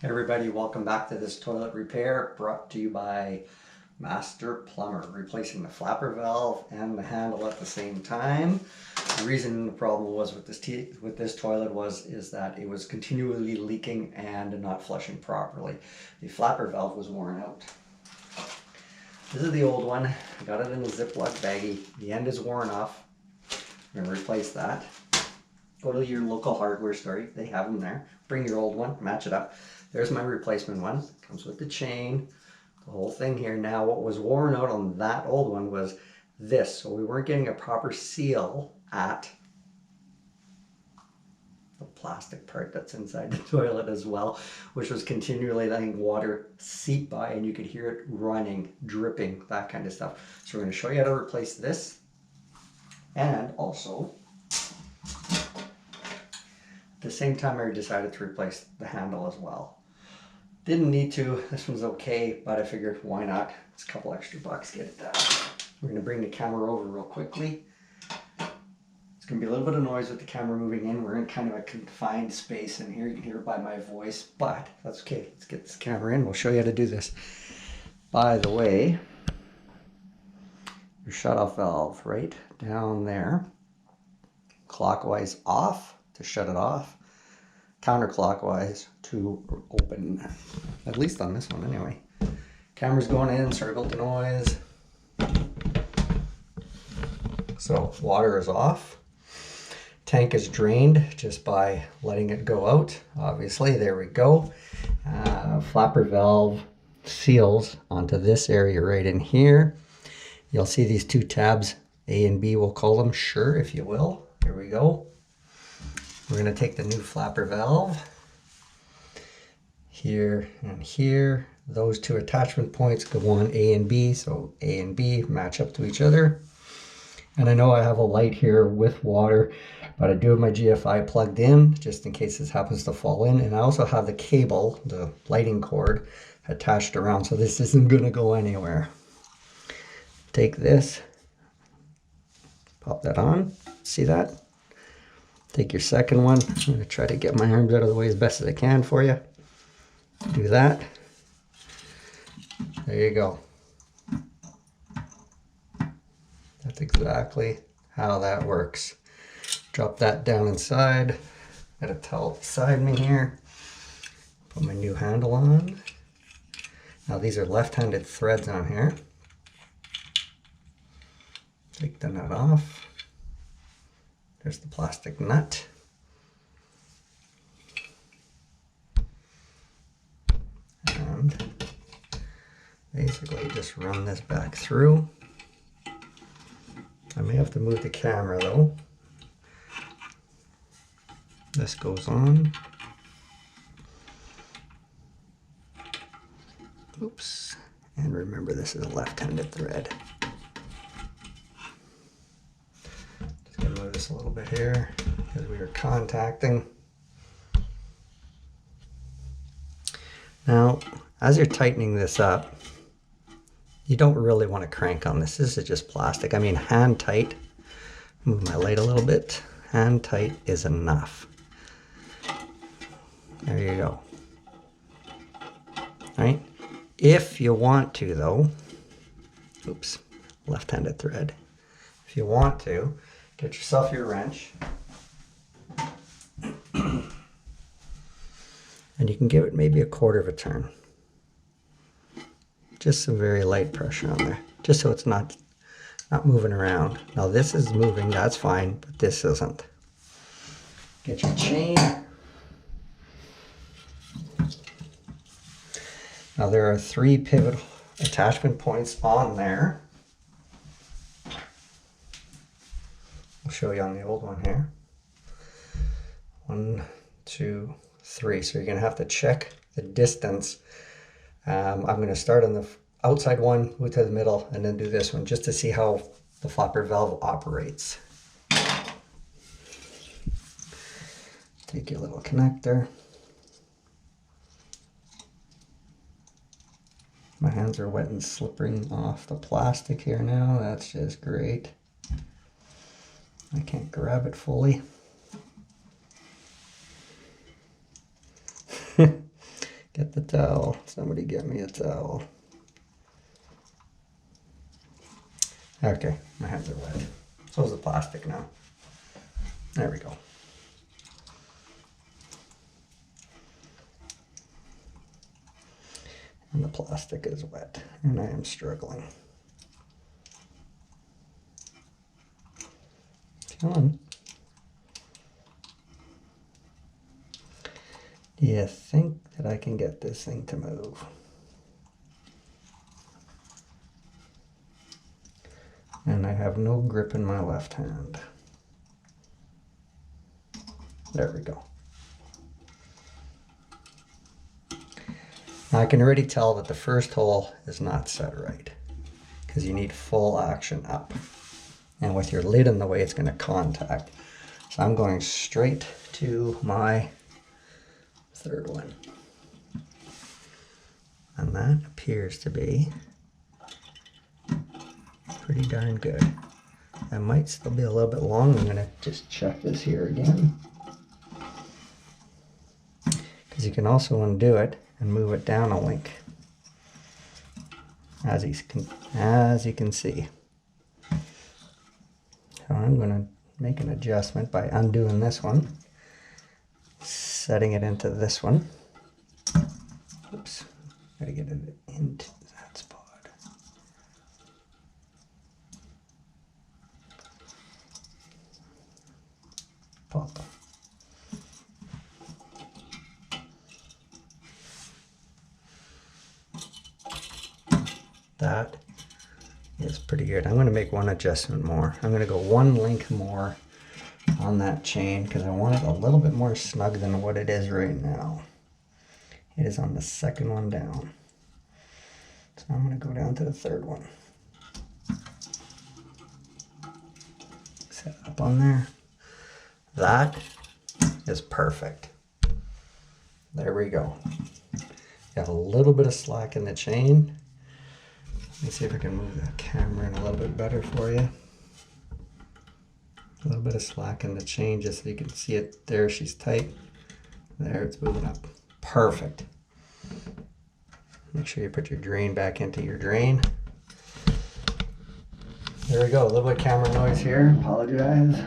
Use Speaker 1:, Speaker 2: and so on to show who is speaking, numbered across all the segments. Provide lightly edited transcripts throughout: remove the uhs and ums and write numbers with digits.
Speaker 1: Hey everybody, welcome back to this toilet repair brought to you by Master Plumber, replacing the flapper valve and the handle at the same time. The reason the problem was with this toilet is that it was continually leaking and not flushing properly. The flapper valve was worn out. This is the old one. I got it in a Ziploc baggie. The end is worn off. I'm going to replace that. Go to your local hardware store. They have them there. Bring your old one, match it up. There's my replacement one. Comes with the chain, the whole thing here. Now what was worn out on that old one was this. So we weren't getting a proper seal at the plastic part that's inside the toilet as well, which was continually letting water seep by and you could hear it running, dripping, that kind of stuff. So we're going to show you how to replace this. And also, at the same time I decided to replace the handle as well. Didn't need to, this one's okay, but I figured why not? It's a couple extra bucks, get it done. We're gonna bring the camera over real quickly. It's gonna be a little bit of noise with the camera moving in. We're in kind of a confined space in here. You can hear it by my voice, but that's okay. Let's get this camera in. We'll show you how to do this. By the way, your shutoff valve right down there, clockwise off to shut it off, counterclockwise to open, at least on this one anyway. Camera's going in, sorry about the noise. So water is off. Tank is drained just by letting it go out. Obviously, there we go. Flapper valve seals onto this area right in here. You'll see these two tabs, A and B, we'll call them, sure, if you will. There we go. We're going to take the new flapper valve here and here. Those two attachment points go on A and B, so A and B match up to each other. And I know I have a light here with water, but I do have my GFI plugged in just in case this happens to fall in. And I also have the cable, the lighting cord, attached around, so this isn't going to go anywhere. Take this, pop that on, see that? Take your second one. I'm going to try to get my arms out of the way as best as I can for you. Do that. There you go. That's exactly how that works. Drop that down inside. Got a towel beside me here. Put my new handle on. Now these are left-handed threads on here. Take the nut off. There's the plastic nut. And basically just run this back through. I may have to move the camera though. This goes on. Oops. And remember, this is a left-handed thread. Move this a little bit here because we are contacting. Now, as you're tightening this up, you don't really want to crank on this. This is just plastic. I mean, hand tight. Move my light a little bit. Hand tight is enough. There you go. All right. If you want to, though, oops, left-handed thread. If you want to, get yourself your wrench, and you can give it maybe a quarter of a turn. Just some very light pressure on there, just so it's not moving around. Now this is moving, that's fine, but this isn't. Get your chain. Now there are 3 pivot attachment points on there. I'll show you on the old one here. 1, 2, 3. So you're going to have to check the distance. I'm going to start on the outside one, move to the middle, and then do this one just to see how the flapper valve operates. Take your little connector. My hands are wet and slipping off the plastic here now. That's just great. I can't grab it fully. Get the towel. Somebody get me a towel. Okay, my hands are wet. So is the plastic now. There we go. And the plastic is wet, and I am struggling. Come on. Do you think that I can get this thing to move? And I have no grip in my left hand. There we go. Now I can already tell that the first hole is not set right because you need full action up. And with your lid in the way, it's going to contact. So I'm going straight to my third one. And that appears to be pretty darn good. That might still be a little bit long. I'm going to just check this here again. Because you can also undo it and move it down a link, as you can see. So I'm going to make an adjustment by undoing this one, setting it into this one. Oops, gotta get it into that spot. Pop. That is pretty good. I'm going to make one adjustment more. I'm going to go one link more on that chain because I want it a little bit more snug than what it is right now. It is on the second one down. So I'm going to go down to the third one. Set up on there. That is perfect. There we go. Got a little bit of slack in the chain. Let me see if I can move the camera in a little bit better for you. A little bit of slack in the chain just so you can see it. There, she's tight. There, it's moving up. Perfect. Make sure you put your drain back into your drain. There we go. A little bit of camera noise here. Apologize.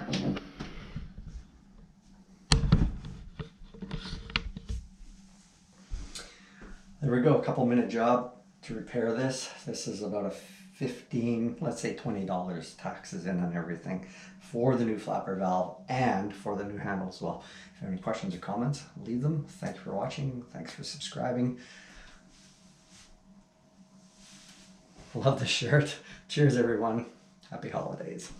Speaker 1: There we go. A couple minute job to repair this. This is about a $15, let's say $20 taxes in and everything for the new flapper valve and for the new handle as well. If you have any questions or comments, leave them. Thanks for watching. Thanks for subscribing. Love the shirt. Cheers, everyone. Happy holidays.